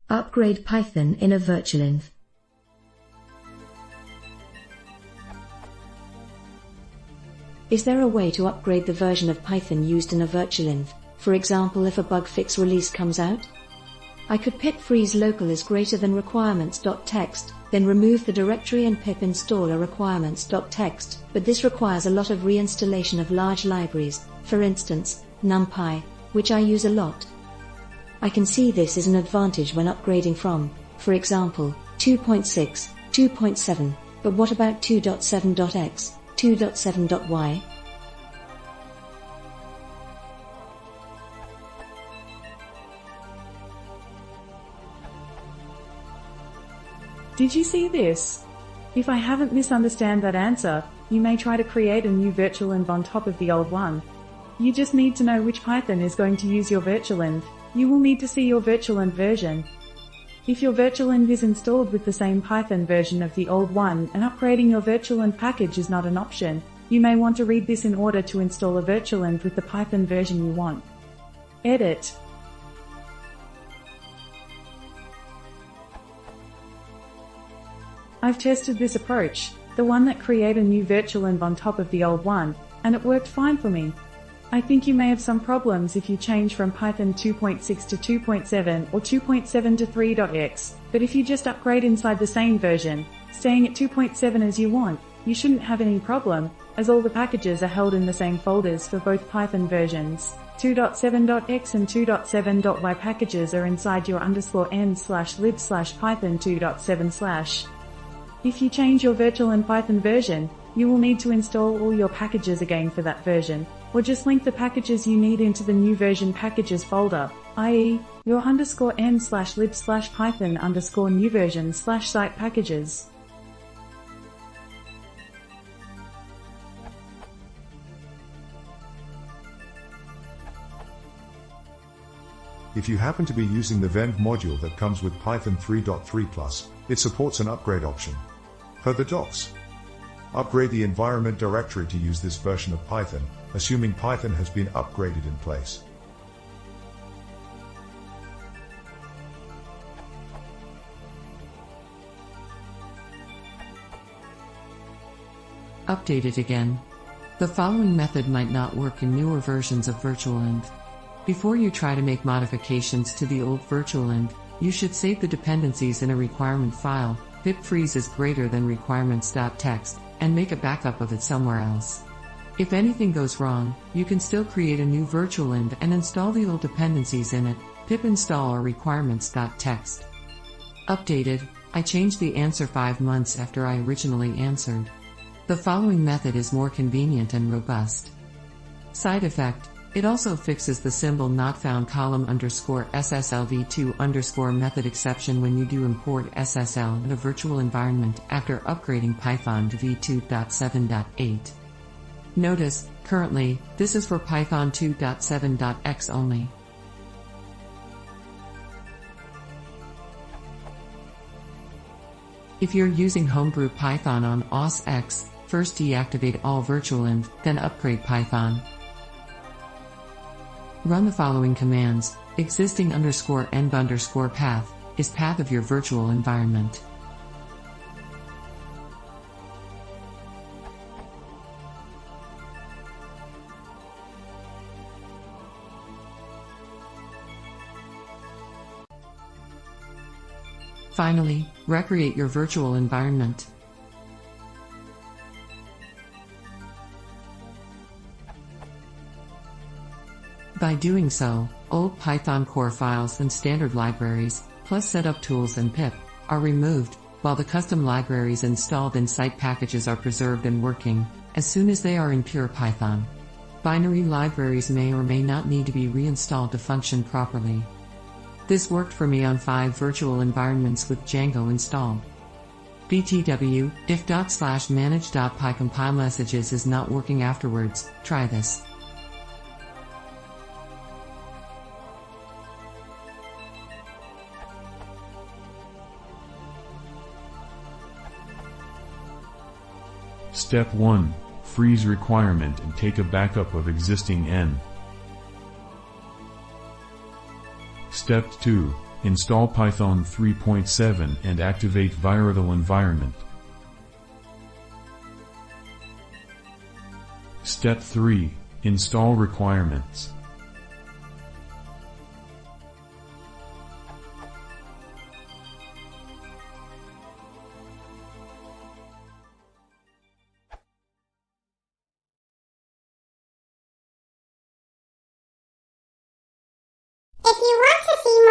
Upgrade Python in a virtualenv. Is there a way to upgrade the version of Python used in a virtualenv, for example if a bug fix release comes out? I could pip freeze local is greater than requirements.txt, then remove the directory and pip install a requirements.txt, but this requires a lot of reinstallation of large libraries, for instance, NumPy, which I use a lot. I can see this is an advantage when upgrading from, for example, 2.6, 2.7, but what about 2.7.x, 2.7.y? Did you see this? If I haven't misunderstood that answer, you may try to create a new virtualenv on top of the old one. You just need to know which Python is going to use your virtualenv. You will need to see your virtualenv version. If your virtualenv is installed with the same Python version of the old one and upgrading your virtualenv package is not an option, you may want to read this in order to install a virtualenv with the Python version you want. Edit. I've tested this approach, the one that create a new virtualenv on top of the old one, and it worked fine for me. I think you may have some problems if you change from Python 2.6 to 2.7 or 2.7 to 3.x, but if you just upgrade inside the same version, staying at 2.7 as you want, you shouldn't have any problem, as all the packages are held in the same folders for both Python versions. 2.7.x and 2.7.y packages are inside your _n/lib/python 2.7/. If you change your virtualenv Python version, you will need to install all your packages again for that version, or just link the packages you need into the new version packages folder, i.e., your _n/lib/python_new version/site packages. If you happen to be using the venv module that comes with Python 3.3+, it supports an upgrade option. Per the docs. Upgrade the environment directory to use this version of Python, assuming Python has been upgraded in place. Update it again. The following method might not work in newer versions of virtualenv. Before you try to make modifications to the old virtualenv, you should save the dependencies in a requirement file, pip freeze is greater than requirements.txt, and make a backup of it somewhere else. If anything goes wrong, you can still create a new virtualenv and install the old dependencies in it, pip install or requirements.txt. Updated, I changed the answer 5 months after I originally answered. The following method is more convenient and robust. Side effect, it also fixes the symbol not found column_SSLv2_ method exception when you do import SSL in a virtual environment after upgrading Python to v2.7.8. Notice, currently, this is for Python 2.7.x only. If you're using homebrew Python on OS X, first deactivate all virtualenv, then upgrade Python. Run the following commands. Existing _env path is path of your virtual environment. Finally, recreate your virtual environment. By doing so, old Python core files and standard libraries, plus setup tools and pip, are removed, while the custom libraries installed in site packages are preserved and working, as soon as they are in pure Python. Binary libraries may or may not need to be reinstalled to function properly. This worked for me on 5 virtual environments with Django installed. BTW, if /manage.py compile messages is not working afterwards, try this. Step 1. Freeze requirement and take a backup of existing env. Step 2. Install Python 3.7 and activate Virtual Environment. Step 3. Install requirements. If you want to see